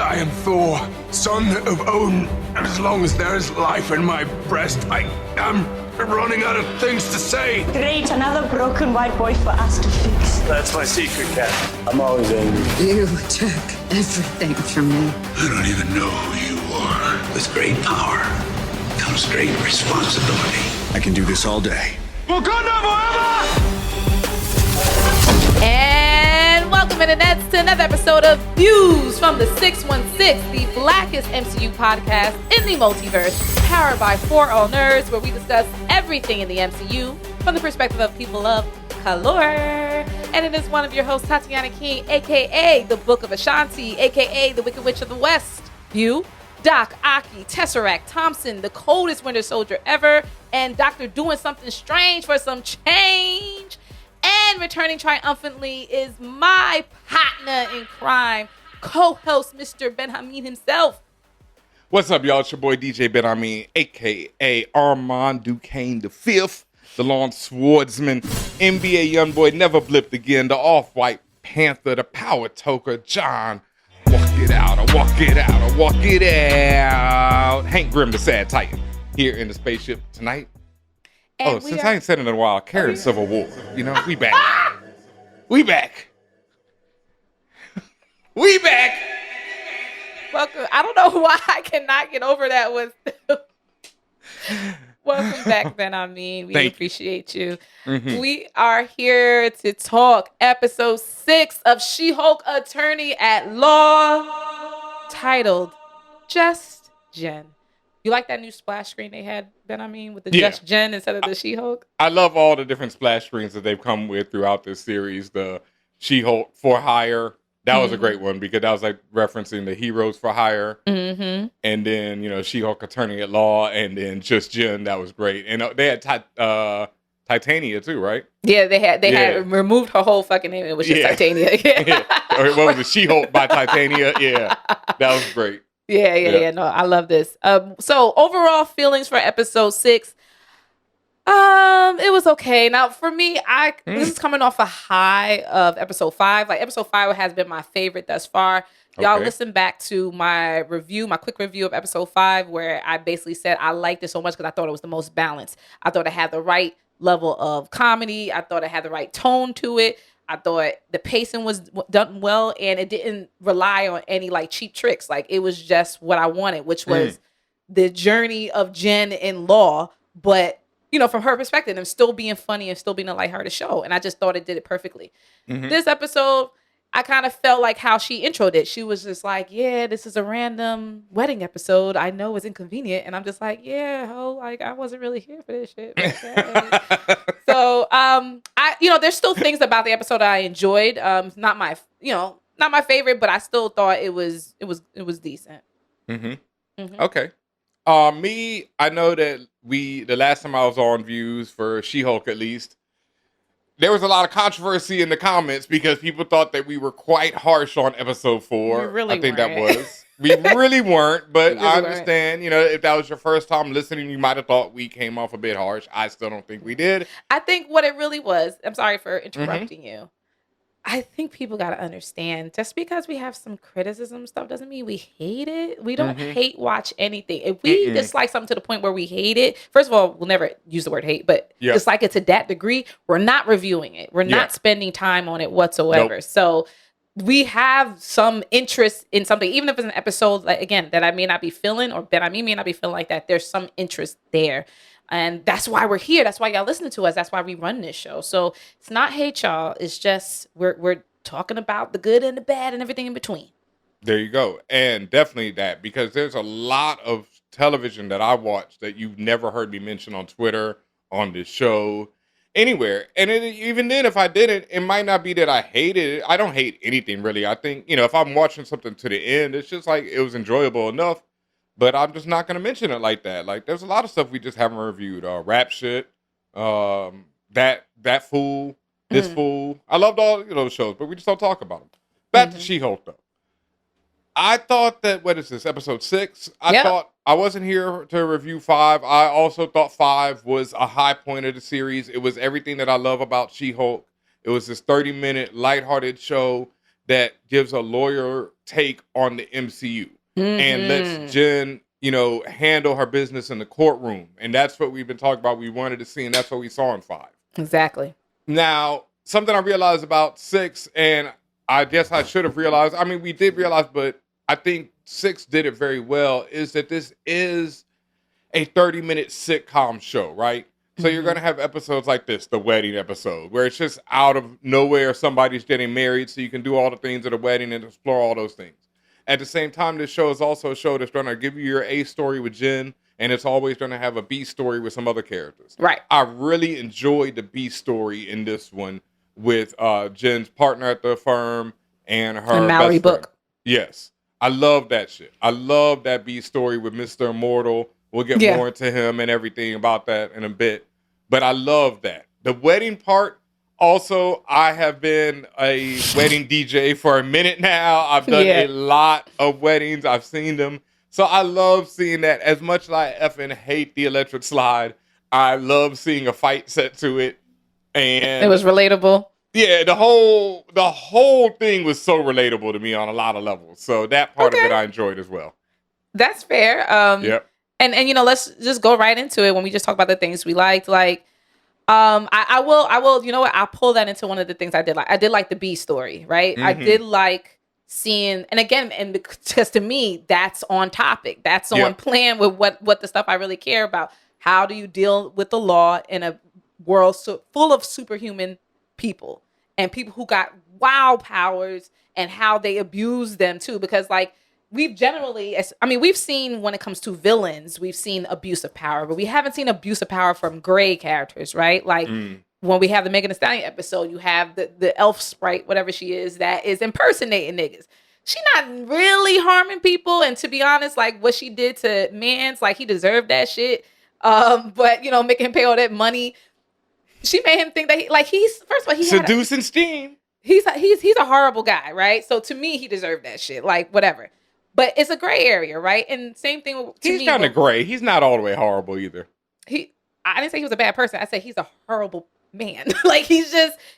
I am Thor, son of Odin, and as long as there is life in my breast, I am running out of things to say. Great, another broken white boy for us to fix. That's my secret, Cat. I'm always angry. You took everything from me. I don't even know who you are. With great power comes great responsibility. I can do this all day. Wakanda forever! And welcome, Internets, to another episode of Views from the 616, the blackest MCU podcast in the multiverse, powered by 4 All Nerds, where we discuss everything in the MCU from the perspective of people of color. And it is one of your hosts, Tatiana King, a.k.a. the Book of Ashanti, a.k.a. the Wicked Witch of the West. View, Doc, Aki, Tesseract, Thompson, the coldest Winter Soldier ever, and Doctor doing something strange for some change. And returning triumphantly is my partner in crime, co-host Mr. Ben Hameen himself. What's up, y'all? It's your boy DJ Ben Hameen, a.k.a. Armand Duquesne the Fifth, the Lawn Swordsman, NBA Youngboy, never blipped again, the Off-White Panther, the Power Toker, John. Walk it out, I walk it out, I walk it out. Hank Grim, the Sad Titan, here in the spaceship tonight. And since I ain't said it in a while, carrying Civil War. You know, we back. We back. We back. Welcome. I don't know why I cannot get over that one. Welcome back, Ben Hameen. We appreciate you. Mm-hmm. We are here to talk episode 6 of She-Hulk Attorney at Law, titled Just Jen. You like that new splash screen they had, Ben Hameen, with the Just Jen instead of the She-Hulk? I love all the different splash screens that they've come with throughout this series. The She-Hulk for Hire, that was a great one because that was like referencing the Heroes for Hire. Mm-hmm. And then, you know, She-Hulk Attorney at Law, and then Just Jen, that was great. And they had Titania too, right? Yeah, they had removed her whole fucking name. It was just Titania. Or what was it? She-Hulk by Titania? Yeah, that was great. Yeah. No, I love this. So overall feelings for episode 6. It was okay. Now for me, this is coming off a high of episode 5. Like episode 5 has been my favorite thus far. Y'all listen back to my quick review of episode 5, where I basically said I liked it so much because I thought it was the most balanced. I thought it had the right level of comedy. I thought it had the right tone to it. I thought the pacing was done well, and it didn't rely on any like cheap tricks. Like it was just what I wanted, which was the journey of Jen in Law, but you know, from her perspective, and still being funny and still being a lighthearted show. And I just thought it did it perfectly. Mm-hmm. This episode, I kind of felt like how she introed it. She was just like, yeah, this is a random wedding episode. I know it's inconvenient. And I'm just like, yeah, like I wasn't really here for this shit. Okay. So, there's still things about the episode I enjoyed. Not my favorite, but I still thought it was decent. Mm-hmm. Mm-hmm. Okay. Me, I know that the last time I was on Views for She-Hulk, at least, there was a lot of controversy in the comments because people thought that we were quite harsh on episode 4. We really I think weren't. that was. We really weren't, but I understand, you know, if that was your first time listening, you might have thought we came off a bit harsh. I still don't think we did. I think what it really was, I'm sorry for interrupting you. I think people got to understand, just because we have some criticism stuff doesn't mean we hate it. We don't hate watch anything. If we dislike something to the point where we hate it, first of all, we'll never use the word hate, but dislike it to that degree, we're not reviewing it. We're not spending time on it whatsoever. Nope. So we have some interest in something, even if it's an episode, like, again, that I may not be feeling, or Ben Hameen may not be feeling like that. There's some interest there. And that's why we're here. That's why y'all listening to us. That's why we run this show. So it's not hate, y'all. It's just we're talking about the good and the bad and everything in between. There you go. And definitely that, because there's a lot of television that I watch that you've never heard me mention on Twitter, on this show, anywhere. And even then, if I didn't, it might not be that I hated it. I don't hate anything, really. I think, you know, if I'm watching something to the end, it's just like it was enjoyable enough. But I'm just not going to mention it like that. Like, there's a lot of stuff we just haven't reviewed. Rap shit, that fool, this fool. I loved all those shows, but we just don't talk about them. Back to She-Hulk, though. I thought that, what is this, episode 6? I thought I wasn't here to review 5. I also thought 5 was a high point of the series. It was everything that I love about She-Hulk. It was this 30-minute lighthearted show that gives a lawyer take on the MCU and Mm-hmm. lets Jen, handle her business in the courtroom. And that's what we've been talking about. We wanted to see, and that's what we saw in 5. Exactly. Now, something I realized about 6, and I guess I should have realized, I mean, we did realize, but I think 6 did it very well, is that this is a 30-minute sitcom show, right? So you're going to have episodes like this, the wedding episode, where it's just out of nowhere, somebody's getting married, so you can do all the things at a wedding and explore all those things. At the same time, this show is also a show that's going to give you your A story with Jen, and it's always going to have a B story with some other characters. Right. I really enjoyed the B story in this one with Jen's partner at the firm and her And Mallory best friend. Book. Yes. I love that shit. I love that B story with Mr. Immortal. We'll get more into him and everything about that in a bit. But I love that. The wedding part, also, I have been a wedding DJ for a minute now. I've done a lot of weddings. I've seen them. So I love seeing that. As much as I effing hate the electric slide, I love seeing a fight set to it. And it was relatable. Yeah, the whole thing was so relatable to me on a lot of levels. So that part of it I enjoyed as well. That's fair. Yep. And let's just go right into it when we just talk about the things we liked. Like, I will, you know what? I'll pull that into one of the things I did like. I did like the B story, right? I did like seeing, and again, and because to me, that's on topic. That's on plan with what the stuff I really care about. How do you deal with the law in a world full of superhuman people and people who got wow powers and how they abuse them too? Because like, we've seen when it comes to villains, we've seen abuse of power, but we haven't seen abuse of power from gray characters, right? Like when we have the Megan Thee Stallion episode, you have the elf sprite, whatever she is, that is impersonating niggas. She not really harming people, and to be honest, like what she did to Mans, like he deserved that shit. But making him pay all that money, she made him think that he's first of all seducing steam. He's a horrible guy, right? So to me, he deserved that shit, like whatever. But it's a gray area, right? And same thing with He's kind of gray. He's not all the way horrible either. I didn't say he was a bad person. I said he's a horrible man. Like he's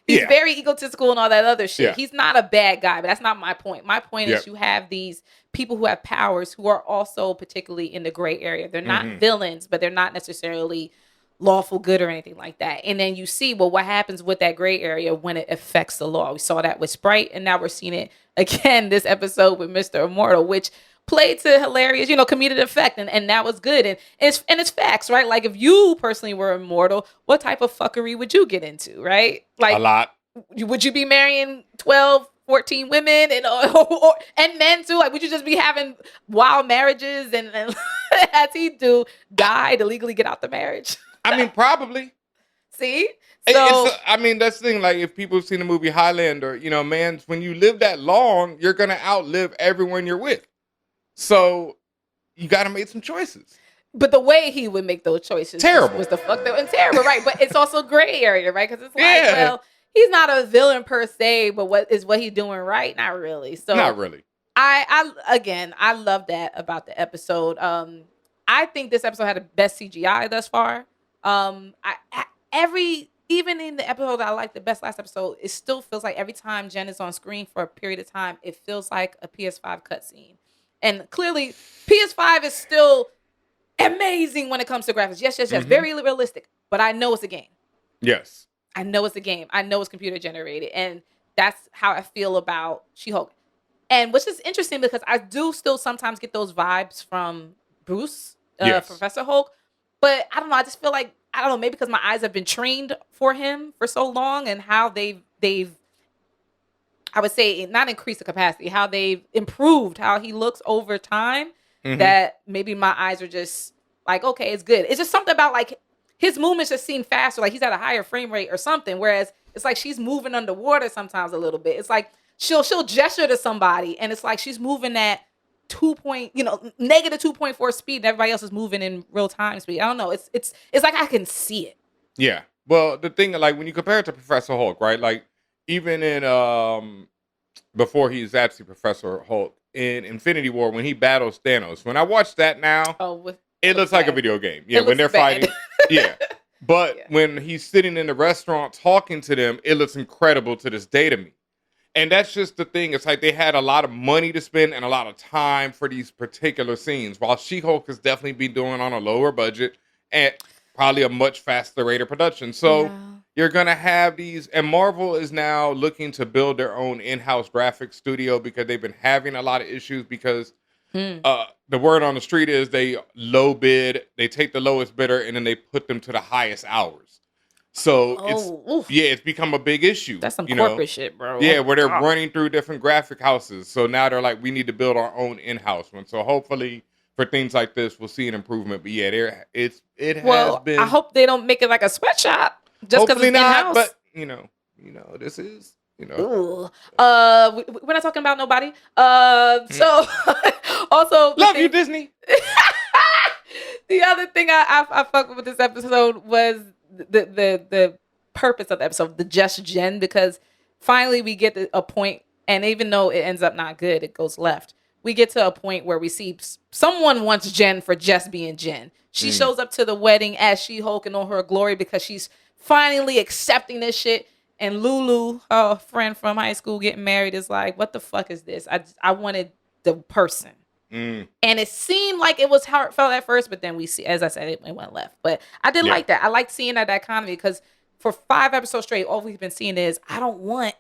very egotistical and all that other shit. Yeah. He's not a bad guy, but that's not my point. My point is you have these people who have powers who are also particularly in the gray area. They're not villains, but they're not necessarily lawful good or anything like that. And then you see, well, what happens with that gray area when it affects the law. We saw that with Sprite, and now we're seeing it again this episode with Mr. Immortal, which played to hilarious, comedic effect, and that was good. And it's facts, right? Like if you personally were immortal, what type of fuckery would you get into, right? Like a lot. Would you be marrying 12, 14 women and men too? Like would you just be having wild marriages and as he do, die to legally get out the marriage? I mean, probably. See? So, that's the thing. Like, if people have seen the movie Highlander, man, when you live that long, you're going to outlive everyone you're with. So, you got to make some choices. But the way he would make those choices was the fucked up and terrible, right? But it's also gray area, right? Because it's like, well, he's not a villain per se, but what he's doing right? Not really. So, not really. I love that about the episode. I think this episode had the best CGI thus far. Even in the episode that I like the best last episode, it still feels like every time Jen is on screen for a period of time, it feels like a PS5 cutscene. And clearly, PS5 is still amazing when it comes to graphics. Yes, very realistic. But I know it's a game. Yes. I know it's a game. I know it's computer generated. And that's how I feel about She-Hulk. And which is interesting because I do still sometimes get those vibes from Bruce, Professor Hulk. But I don't know. I just feel like, maybe because my eyes have been trained for him for so long and how they've I would say not increased the capacity, how they've improved how he looks over time, that maybe my eyes are just like, okay, it's good. It's just something about like his movements just seem faster, like he's at a higher frame rate or something. Whereas it's like she's moving underwater sometimes a little bit. It's like she'll gesture to somebody and it's like she's moving at negative 2.4 speed and everybody else is moving in real time speed. I don't know. It's like I can see it. Yeah. Well, the thing, like when you compare it to Professor Hulk, right? Like even in before he's actually Professor Hulk in Infinity War when he battles Thanos, when I watch that now, it looks like a video game. Yeah, when they're fighting. Yeah. But when he's sitting in the restaurant talking to them, it looks incredible to this day to me. And that's just the thing. It's like they had a lot of money to spend and a lot of time for these particular scenes. While She-Hulk has definitely been doing on a lower budget and probably a much faster rate of production. So Yeah. you're gonna have these, and Marvel is now looking to build their own in-house graphics studio because they've been having a lot of issues because the word on the street is they low bid, they take the lowest bidder, and then they put them to the highest hours. So Oof. it's become a big issue. That's some you know? corporate shit, bro. Yeah, Oh, where they're God. running through different graphic houses. So now they're like, we need to build our own in-house one. So hopefully for things like this, we'll see an improvement. But yeah, it has Well, been. I hope they don't make it like a sweatshop just because Hopefully it's not, in-house. but this is Ooh. We're not talking about nobody. So also love you, Disney. the other thing I fucked with this episode was the purpose of the episode, the Just Jen, because finally we get to a point, and even though it ends up not good, it goes left. We get to a point where we see someone wants Jen for just being Jen. She shows up to the wedding as She-Hulk in all her glory because she's finally accepting this shit. And Lulu, her friend from high school getting married, is like, what the fuck is this? I wanted the person. And it seemed like it was heartfelt at first, but then we see, as I said, it went left. But I did like that. I liked seeing that dichotomy because for 5 episodes straight, all we've been seeing is, I don't want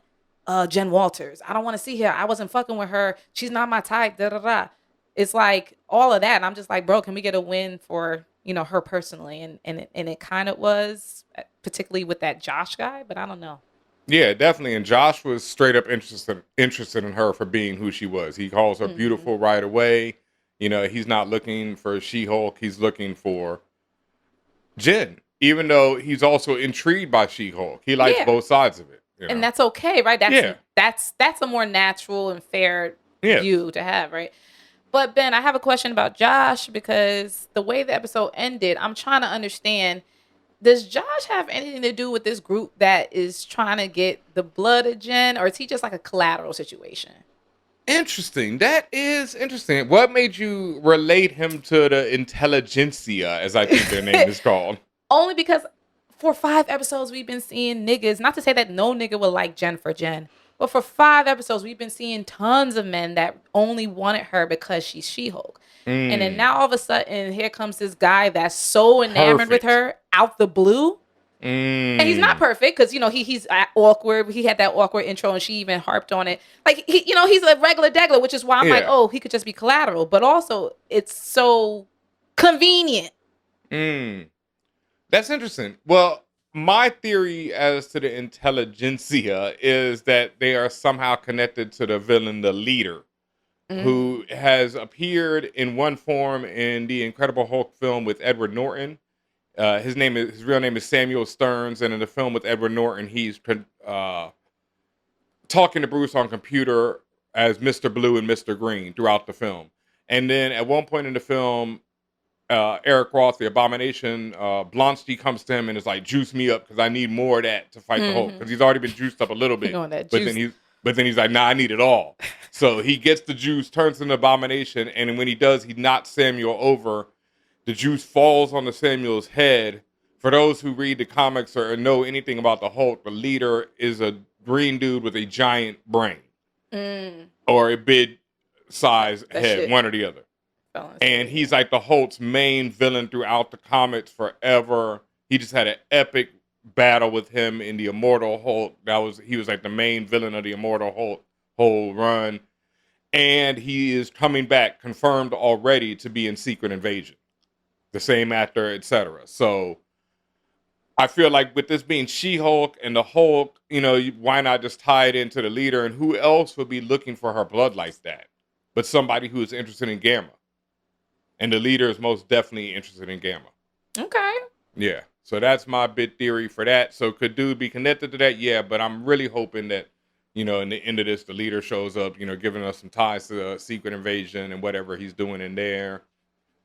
Jen Walters. I don't want to see her. I wasn't fucking with her. She's not my type. Da da da. It's like all of that. And I'm just like, bro, can we get a win for her personally? And it kind of was, particularly with that Josh guy. But I don't know. Yeah, definitely. And Josh was straight up interested in her for being who she was. He calls her beautiful right away. He's not looking for She-Hulk. He's looking for Jen, even though he's also intrigued by She-Hulk. He likes both sides of it. And that's okay, right? That's a more natural and fair view to have, right? But Ben, I have a question about Josh because the way the episode ended, I'm trying to understand, does Josh have anything to do with this group that is trying to get the blood of Jen, or is he just like a collateral situation? Interesting. That is interesting. What made you relate him to the intelligentsia, as I think their name is called? Only because for 5 episodes, we've been seeing niggas, not to say that no nigga would like Jen for Jen, but for 5 episodes, we've been seeing tons of men that only wanted her because she's She-Hulk. And then now all of a sudden, here comes this guy that's so enamored with her out the blue. And he's not perfect because, he's awkward. He had that awkward intro and she even harped on it. Like, he's a regular degler, which is why I'm like, oh, he could just be collateral. But also, it's so convenient. That's interesting. Well, my theory as to the intelligentsia is that they are somehow connected to the villain, the leader, who has appeared in one form in the Incredible Hulk film with Edward Norton. His real name is Samuel Stearns, and in the film with Edward Norton, he's talking to Bruce on computer as Mr. Blue and Mr. Green throughout the film. And then at one point in the film, Eric Roth, the Abomination, Blonsky comes to him and is like, juice me up because I need more of that to fight the Hulk, because he's already been juiced up a little bit. But then he's like, nah, I need it all. So he gets the juice, turns into Abomination, and when he does, he knocks Samuel over. The juice falls on the Samuel's head. For those who read the comics or know anything about the Hulk, the leader is a green dude with a giant brain. Or a big size head, one or the other. And he's like the Hulk's main villain throughout the comics forever. He just had an epic battle with him in the Immortal Hulk. He was like the main villain of the Immortal Hulk whole run. And he is coming back, confirmed already, to be in Secret Invasion. The same actor, etc. So I feel like with this being She-Hulk and the Hulk, why not just tie it into the leader? And who else would be looking for her blood like that? But somebody who is interested in Gamma. And the leader is most definitely interested in Gamma. Okay. Yeah. So that's my big theory for that. So could dude be connected to that? Yeah, but I'm really hoping that, in the end of this, the leader shows up, giving us some ties to the Secret Invasion and whatever he's doing in there.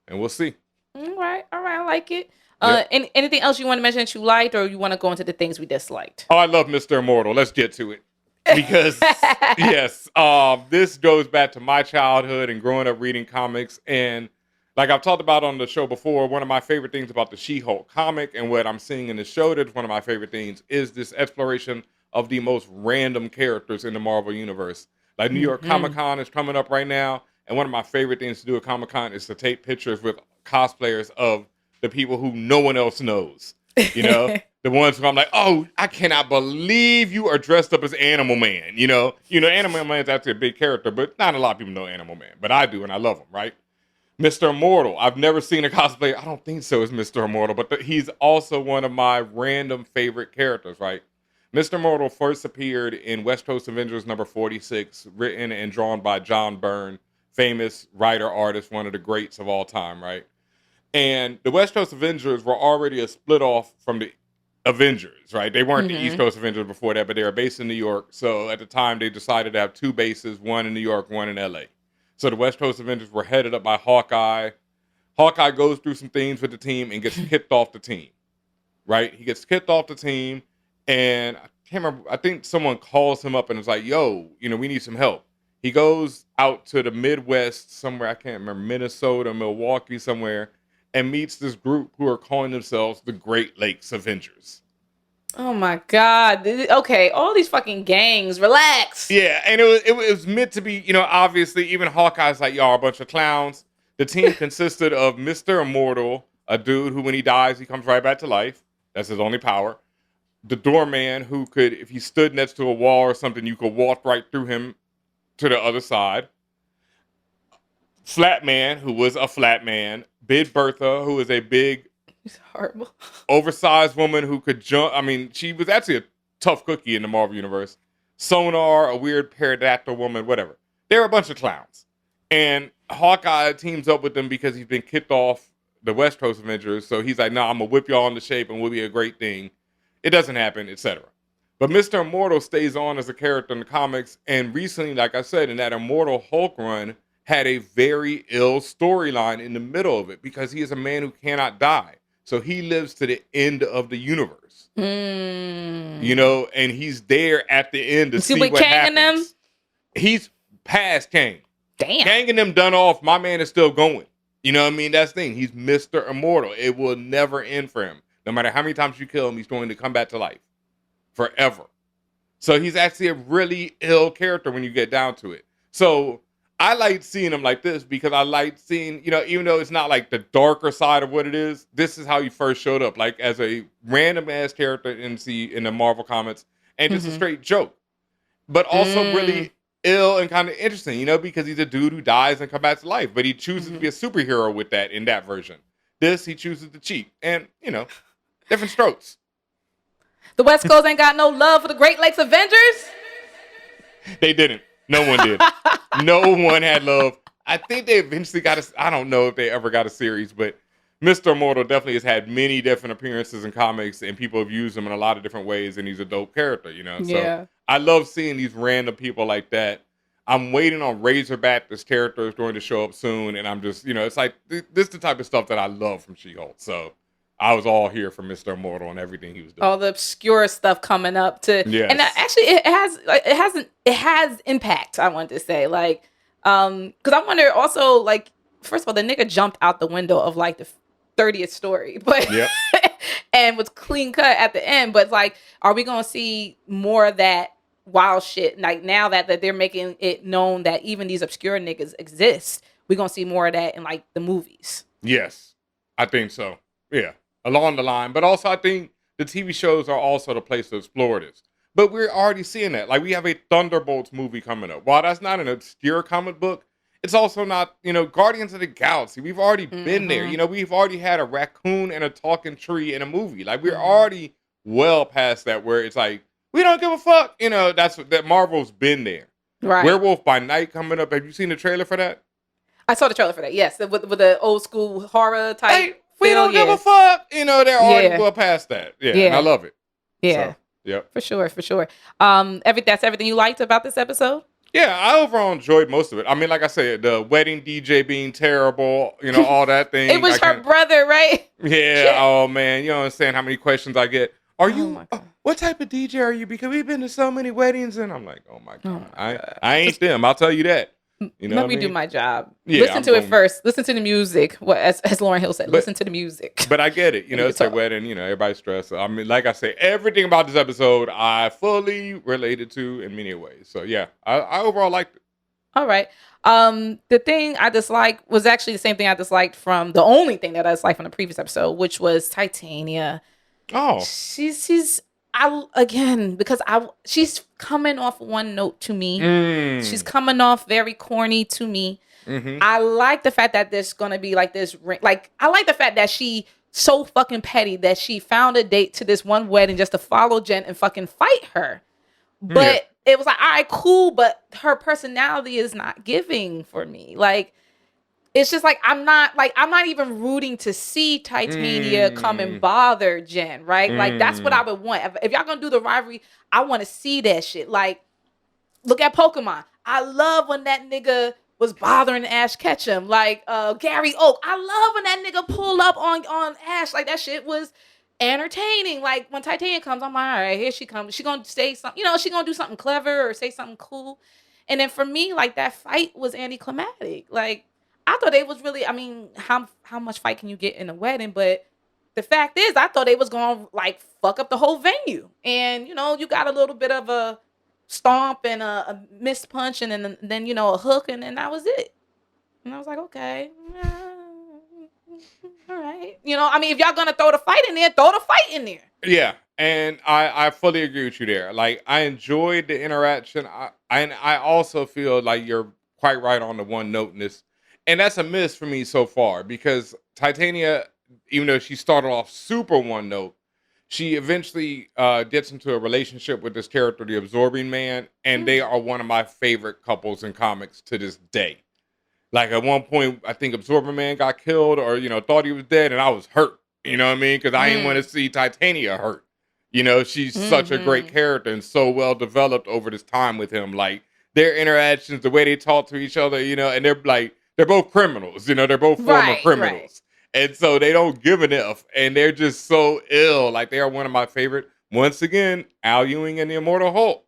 And we'll see. All right. I like it. Anything else you want to mention that you liked, or you want to go into the things we disliked? Oh, I love Mr. Immortal. Let's get to it. Because, yes, this goes back to my childhood and growing up reading comics. And like I've talked about on the show before, one of my favorite things about the She-Hulk comic and what I'm seeing in the show that's one of my favorite things is this exploration of the most random characters in the Marvel universe. Like New York Comic Con is coming up right now, and one of my favorite things to do at Comic Con is to take pictures with cosplayers of the people who no one else knows. You know, the ones who I'm like, oh, I cannot believe you are dressed up as Animal Man. You know, Animal Man's actually a big character, but not a lot of people know Animal Man, but I do, and I love him, right? Mr. Immortal. I've never seen a cosplay. I don't think so as Mr. Immortal, but he's also one of my random favorite characters, right? Mr. Immortal first appeared in West Coast Avengers number 46, written and drawn by John Byrne, famous writer, artist, one of the greats of all time, right? And the West Coast Avengers were already a split off from the Avengers, right? They weren't the East Coast Avengers before that, but they were based in New York. So at the time, they decided to have two bases, one in New York, one in LA. So the West Coast Avengers were headed up by Hawkeye. Hawkeye goes through some things with the team and gets kicked off the team, right? He gets kicked off the team, and I can't remember. I think someone calls him up and is like, yo, we need some help. He goes out to the Midwest somewhere, I can't remember, Minnesota, Milwaukee, somewhere, and meets this group who are calling themselves the Great Lakes Avengers. Oh my God. Okay, all these fucking gangs, relax. Yeah, and it was meant to be, obviously, even Hawkeye's like, y'all are a bunch of clowns. The team consisted of Mr. Immortal, a dude who, when he dies, he comes right back to life. That's his only power. The doorman, who could, if he stood next to a wall or something, you could walk right through him to the other side. Flat Man, who was a flat man. Big Bertha, who is a big, He's horrible, oversized woman who could jump. I mean, she was actually a tough cookie in the Marvel Universe. Sonar, a weird pterodactyl woman, whatever. They're a bunch of clowns. And Hawkeye teams up with them because he's been kicked off the West Coast Avengers. So he's like, I'm going to whip y'all into shape and we'll be a great thing. It doesn't happen, etc. But Mr. Immortal stays on as a character in the comics. And recently, like I said, in that Immortal Hulk run, had a very ill storyline in the middle of it because he is a man who cannot die. So he lives to the end of the universe. And he's there at the end to see what Kang happens. and them? He's past Kang. Damn. Kang and them done off. My man is still going. You know what I mean? That's the thing. He's Mr. Immortal. It will never end for him. No matter how many times you kill him, he's going to come back to life. Forever. So he's actually a really ill character when you get down to it. So I like seeing him like this because I like seeing, even though it's not like the darker side of what it is, this is how he first showed up, like as a random ass character in the Marvel comics and just a straight joke, but also really ill and kind of interesting, because he's a dude who dies and comes back to life, but he chooses to be a superhero with that in that version. This, he chooses to cheat and, different strokes. The West Coast ain't got no love for the Great Lakes Avengers? They didn't. No one did. No one had love. I think they eventually I don't know if they ever got a series, but Mr. Immortal definitely has had many different appearances in comics and people have used him in a lot of different ways and he's a dope character, So Yeah. I love seeing these random people like that. I'm waiting on Razorback. This character is going to show up soon and I'm just, it's like, this is the type of stuff that I love from She-Hulk. So I was all here for Mr. Immortal and everything he was doing. All the obscure stuff coming up to, Yes. and actually it has impact. I wanted to say, because I wonder also, first of all, the nigga jumped out the window of the 30th story, but Yep. and was clean cut at the end. But are we gonna see more of that wild shit? Like now that they're making it known that even these obscure niggas exist, we're gonna see more of that in the movies. Yes, I think so. Yeah. Along the line, but also I think the TV shows are also the place to explore this. But we're already seeing that. We have a Thunderbolts movie coming up. While that's not an obscure comic book, it's also not, Guardians of the Galaxy. We've already been there. We've already had a raccoon and a talking tree in a movie. We're already well past that where it's we don't give a fuck. That Marvel's been there. Right. Werewolf by Night coming up. Have you seen the trailer for that? I saw the trailer for that. Yes, with the old school horror type. Hey, we don't give a fuck. They're already well past that. Yeah. And I love it. Yeah. So, yep. For sure. That's everything you liked about this episode? Yeah, I overall enjoyed most of it. I mean, like I said, the wedding DJ being terrible, all that thing. It was her brother, right? Yeah. Shit. Oh, man. You don't understand how many questions I get. Are you, what type of DJ are you? Because we've been to so many weddings. And I'm like, oh, my God. I ain't them. I'll tell you that. You know Let what me I do mean? my job. Yeah, Listen I'm to it going- first. Listen to the music. What as Lauren Hill said, But- listen to the music. But I get it. You Let know, me it's their talk. wedding. You know, everybody's stressed. I mean, like I say, everything about this episode I fully related to in many ways. So yeah, I overall liked it. All right. The thing I disliked was actually the same thing I disliked from the only thing that I disliked from the previous episode, which was Titania. Oh, She's I again because she's coming off one note to me. She's coming off very corny to me. Mm-hmm. I like the fact that there's gonna be like this like I like the fact that she so fucking petty that she found a date to this one wedding just to follow Jen and fucking fight her. But it was like, all right, cool, but her personality is not giving for me. Like, it's just like I'm not even rooting to see Titania come and bother Jen, right? Like that's what I would want. If y'all gonna do the rivalry, I want to see that shit. Like, look at Pokemon. I love when that nigga was bothering Ash Ketchum. Like Gary Oak. I love when that nigga pulled up on Ash. Like that shit was entertaining. Like when Titania comes, I'm like, all right, here she comes. She gonna say something, she gonna do something clever or say something cool. And then for me, like that fight was anticlimactic. Like I thought they was really, I mean, how much fight can you get in a wedding? But the fact is, I thought they was gonna like fuck up the whole venue. And you got a little bit of a stomp and a missed punch and then a hook and then that was it. And I was like, okay. All right. I mean, if y'all gonna throw the fight in there, throw the fight in there. Yeah, and I fully agree with you there. Like, I enjoyed the interaction. I also feel like you're quite right on the one noteness, and that's a miss for me so far because Titania, even though she started off super one note, she eventually gets into a relationship with this character, the Absorbing Man, and they are one of my favorite couples in comics to this day. Like at one point, I think Absorbing Man got killed or, thought he was dead and I was hurt. You know what I mean? Because I didn't want to see Titania hurt. She's such a great character and so well developed over this time with him. Like their interactions, the way they talk to each other, and they're both criminals. They're both former criminals. Right. And so they don't give an F and they're just so ill. Like they are one of my favorite. Once again, Al Ewing and the Immortal Hulk.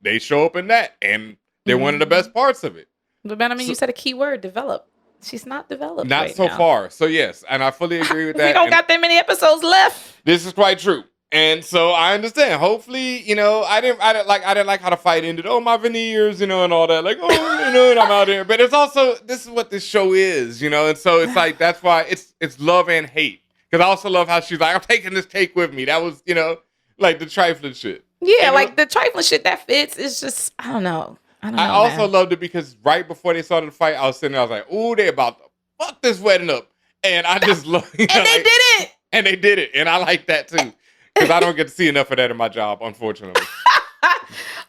They show up in that and they're one of the best parts of it. But man, I mean, you said a key word, develop. She's not developed. Not right so now. far. So yes, and I fully agree with that. We don't got that many episodes left. This is quite true. And so I understand. Hopefully, I didn't like how the fight ended. Oh, my veneers, and all that. Like, and I'm out there. But it's also, this is what this show is, and so it's like, that's why it's love and hate. Because I also love how she's like, I'm taking this cake with me. That was, like the trifling shit. Yeah, like the trifling shit that fits is just, I don't know. I also loved it because right before they started the fight, I was sitting there, I was like, ooh, they about to fuck this wedding up. And I just love it. And they did it. And they did it. And I like that too. Because I don't get to see enough of that in my job, unfortunately.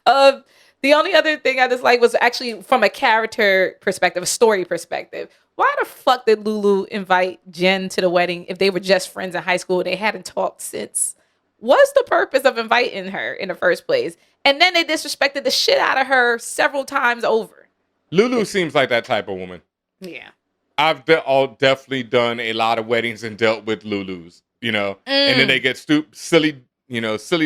The only other thing I disliked was actually from a character perspective, a story perspective. Why the fuck did Lulu invite Jen to the wedding if they were just friends in high school and they hadn't talked since? What's the purpose of inviting her in the first place? And then they disrespected the shit out of her several times over. Lulu seems like that type of woman. Yeah. I've definitely done a lot of weddings and dealt with Lulus, and then they get silly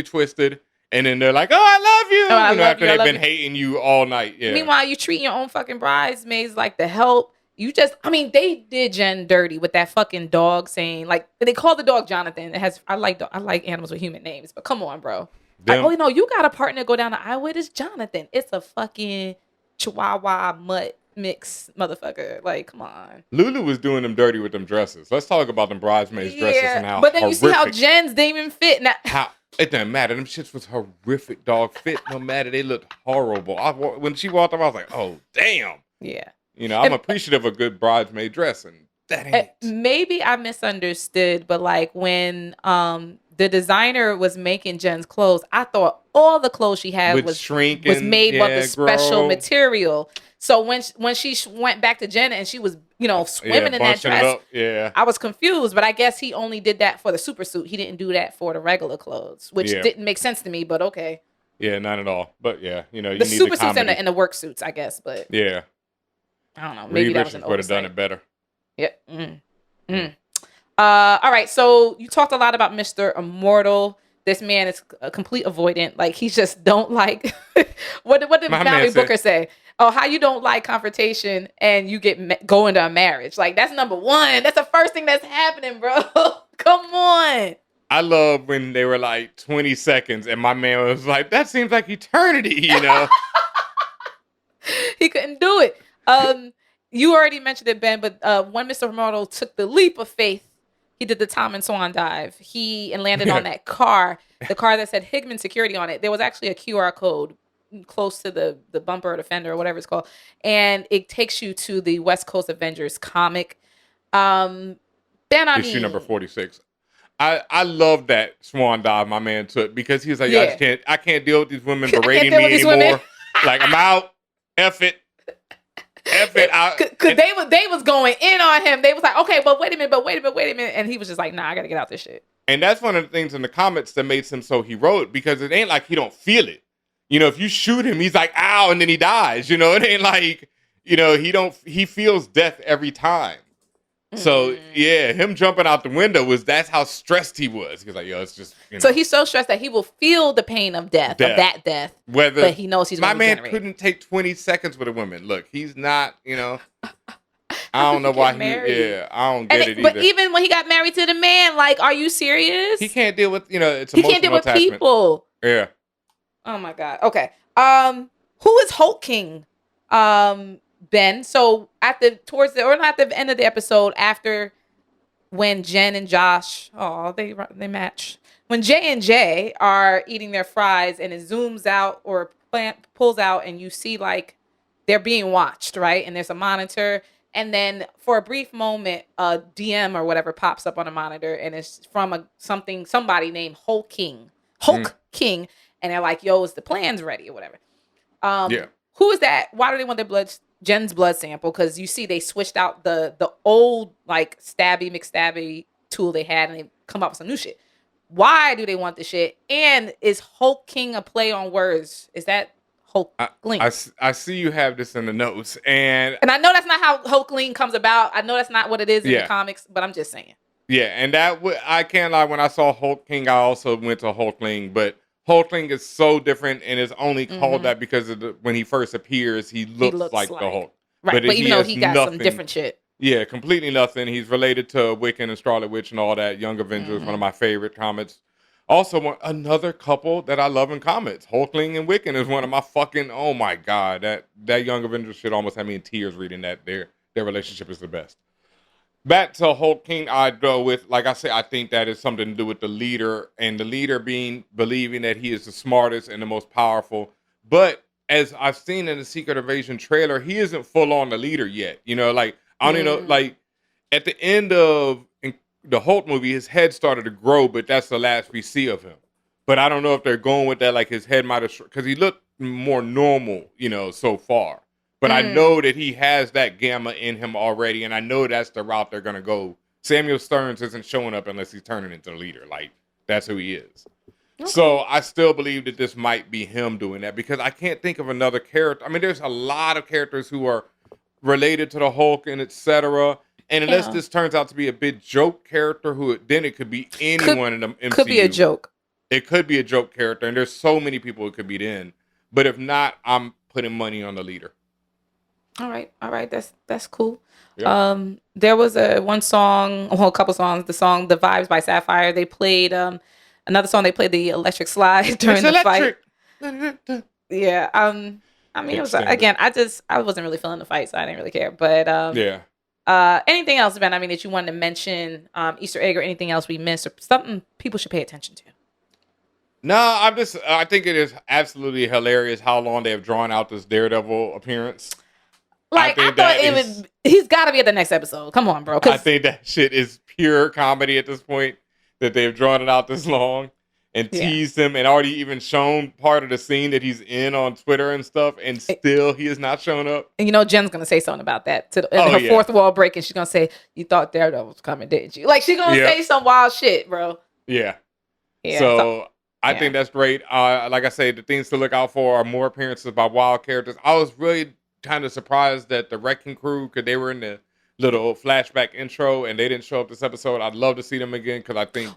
twisted, and then they're like, "Oh, I love you," after they've been hating you all night. Yeah. Meanwhile, you treating your own fucking bridesmaids like the help. They did Jen dirty with that fucking dog saying, like, they call the dog Jonathan. I like animals with human names, but come on, bro. Like, you got a partner go down the aisle with, it's Jonathan. It's a fucking Chihuahua mutt mix motherfucker. Like, come on. Lulu was doing them dirty with them dresses. Let's talk about them bridesmaids dresses and how but then horrific. You see how Jen's didn't even fit. Now, it doesn't matter. Them shits was horrific, dog. Fit no matter. They looked horrible. When she walked up, I was like, oh, damn. Yeah. I'm appreciative of a good bridesmaid dress, and that ain't. Maybe I misunderstood, but like when the designer was making Jen's clothes, I thought all the clothes she had was made of the special material. So when she went back to Jen and she was, swimming in that dress, I was confused. But I guess he only did that for the super suit. He didn't do that for the regular clothes, which didn't make sense to me. But okay. Yeah, not at all. But yeah, you the super suits and the work suits, I guess. But yeah, I don't know. Maybe that was an would have done it better. Yeah. All right. So you talked a lot about Mr. Immortal. This man is a complete avoidant. Like, he just don't like. What did Mallory Booker say? Oh, how you don't like confrontation and you go into a marriage. Like, that's number one. That's the first thing that's happening, bro. Come on. I love when they were like 20 seconds and my man was like, that seems like eternity, you know? He couldn't do it. You already mentioned it, Ben, but when Mr. Immortal took the leap of faith, he did the Tom and Swan dive. He landed on that car, the car that said Higman Security on it. There was actually a QR code close to the bumper or the fender or whatever it's called. And it takes you to the West Coast Avengers comic. Ben, Issue number 46. I love that swan dive my man took because he was like, I can't deal with these women berating me anymore. Like, I'm out. F it. Because they was going in on him. They was like, okay, but wait a minute. And he was just like, nah, I got to get out this shit. And that's one of the things in the comics that makes him so heroic because it ain't like he don't feel it. You know, if you shoot him, he's like, ow, and then he dies. You know, it ain't like, you know, he feels death every time. So yeah, him jumping out the window that's how stressed he was. He's like, yo, it's just. You know. So he's so stressed that he will feel the pain of death. Of that death. But he knows he's my man regenerate. Couldn't take 20 seconds with a woman. Look, he's not. You know, I don't know why I don't get it either. But even when he got married to the man, like, are you serious? He can't deal with it's. He can't deal with attachment. People. Yeah. Oh my God. Okay. Who is Hulk King? Ben. So not at the end of the episode, after when Jen and Josh, they match. When J and J are eating their fries and it zooms out or pulls out and you see like they're being watched, right? And there's a monitor. And then for a brief moment, a DM or whatever pops up on a monitor and it's from somebody named Hulk King. King. And they're like, yo, is the plan's ready or whatever. Who is that? Why do they want Jen's blood sample? Because you see they switched out the old like stabby McStabby tool they had and they come up with some new shit. Why do they want the shit? And is Hulk King a play on words? Is that Hulkling? I see you have this in the notes. And I know that's not how Hulkling comes about. I know that's not what it is in the comics, but I'm just saying. Yeah, and I can't lie. When I saw Hulk King, I also went to Hulkling, but Hulkling is so different and is only called that because of when he first appears, he looks like the Hulk. Right, but even though he got some different shit. Yeah, completely nothing. He's related to Wiccan and Scarlet Witch and all that. Young Avengers, one of my favorite comics. Also, another couple that I love in comics. Hulkling and Wiccan is one of my fucking, oh my God. That Young Avengers shit almost had me in tears reading that. Their relationship is the best. Back to Hulk King, I'd go with, like I said, I think that is something to do with the leader, and the leader believing that he is the smartest and the most powerful. But as I've seen in the Secret Invasion trailer, he isn't full on the leader yet. You know, like, I don't even know, like, at the end of the Hulk movie, his head started to grow, but that's the last we see of him. But I don't know if they're going with that, like his head might have, because he looked more normal, so far. But I know that he has that gamma in him already, and I know that's the route they're going to go. Samuel Stearns isn't showing up unless he's turning into the leader. Like, that's who he is. Okay. So I still believe that this might be him doing that because I can't think of another character. I mean, there's a lot of characters who are related to the Hulk and etc. And unless this turns out to be a big joke character, then it could be anyone in the MCU. Could be a joke. It could be a joke character, and there's so many people it could be then. But if not, I'm putting money on the leader. All right. That's cool. Yeah. There was a couple songs. The song "The Vibes" by Sapphire. They played another song. They played the Electric Slide during the fight. Yeah. I mean, it was again. I wasn't really feeling the fight, so I didn't really care. But anything else, Ben? I mean, that you wanted to mention, Easter egg or anything else we missed, or something people should pay attention to? No, I think it is absolutely hilarious how long they have drawn out this Daredevil appearance. Like, I thought he's got to be at the next episode. Come on, bro. I think that shit is pure comedy at this point, that they've drawn it out this long and teased him and already even shown part of the scene that he's in on Twitter and stuff, and still he has not shown up. And Jen's going to say something about that. Her fourth wall break, and she's going to say, you thought Daredevil was coming, didn't you? Like, she's going to say some wild shit, bro. Yeah. So I think that's great. Like I say, the things to look out for are more appearances by wild characters. I was really kind of surprised that the Wrecking Crew, because they were in the little flashback intro and they didn't show up this episode. I'd love to see them again because I think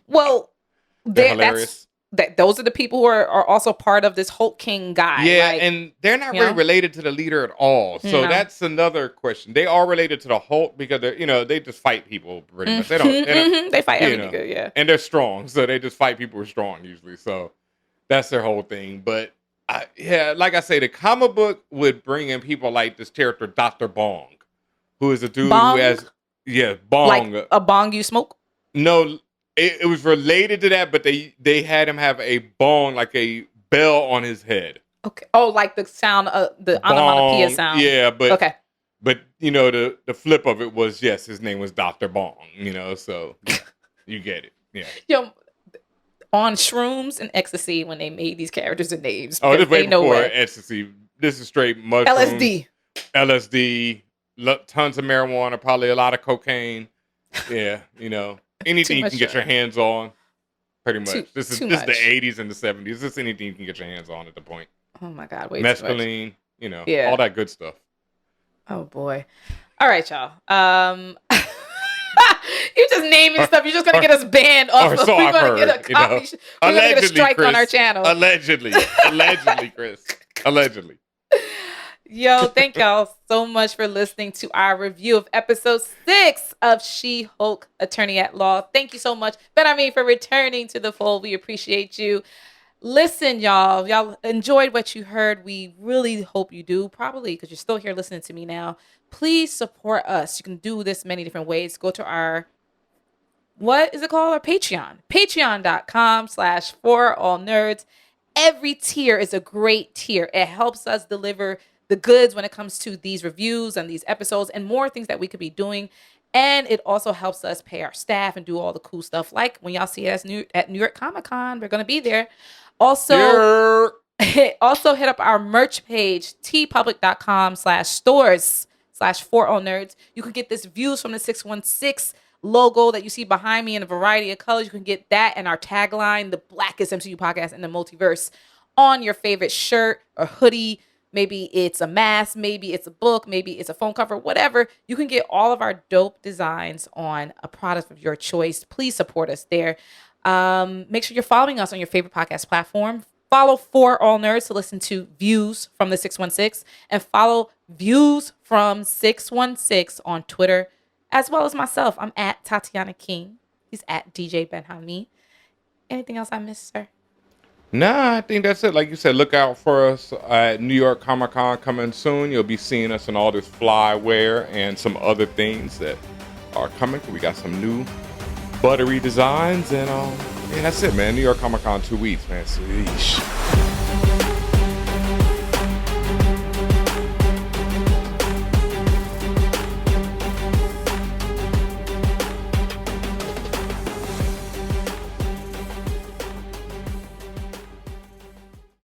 they're hilarious. that those are the people who are also part of this Hulk King guy. Yeah, like, and they're not you really know? related to the leader at all. So No. that's another question. They are related to the Hulk because they just fight people pretty much. They don't they fight you everything know, good, yeah. and they're strong, so they just fight people who are strong usually. So that's their whole thing. But like I say, the comic book would bring in people like this character Dr. Bong, who is a dude Bong? who has Bong. Like a bong you smoke? No, it was related to that, but they had him have a bong, like a bell on his head. Okay. Oh, like the sound of the onomatopoeia Bong, sound. yeah, but okay. But the flip of it was yes, his name was Dr. Bong. So you get it. Yeah. Yo, on shrooms and ecstasy when they made these characters and names. Oh, this way ain't no before way. ecstasy. This is straight mushrooms. LSD. Tons of marijuana, probably a lot of cocaine. Yeah, anything you much can get your hands on. Pretty much. This is too the much. 80s and the 70s. This is anything you can get your hands on at the point. Oh my God, way too much. Mescaline, Yeah. all that good stuff. Oh boy. All right, y'all. You just naming stuff. You're just gonna get us banned off. Or so We're I've gonna heard, get a copy. We're gonna get a strike Chris. on our channel. Allegedly, Chris. Allegedly. Yo, thank y'all so much for listening to our review of episode 6 of She-Hulk Attorney at Law. Thank you so much, Ben, for returning to the fold. We appreciate you. Listen, y'all. Y'all enjoyed what you heard. We really hope you do, probably because you're still here listening to me now. Please support us. You can do this many different ways. Go to our, what is it called? Our Patreon. Patreon.com/forallnerds. Every tier is a great tier. It helps us deliver the goods when it comes to these reviews and these episodes and more things that we could be doing. And it also helps us pay our staff and do all the cool stuff. Like when y'all see us at New York Comic Con, we're going to be there. Also, also hit up our merch page, tpublic.com/stores/forallnerds. You can get this views from the 616 logo that you see behind me in a variety of colors. You can get that and our tagline, the blackest MCU podcast in the multiverse, on your favorite shirt or hoodie. Maybe it's a mask, maybe it's a book, maybe it's a phone cover, whatever. You can get all of our dope designs on a product of your choice. Please support us there. Make sure you're following us on your favorite podcast platform. Follow For All Nerds to listen to Views from the 616 and follow Views from 616 on Twitter, as well as myself. I'm at Tatiana King. He's at DJ Benhami. Anything else I missed, sir? Nah, I think that's it. Like you said, look out for us at New York Comic Con coming soon. You'll be seeing us in all this flyware and some other things that are coming. We got some new buttery designs, and that's it, man. New York Comic Con 2 weeks, man. So,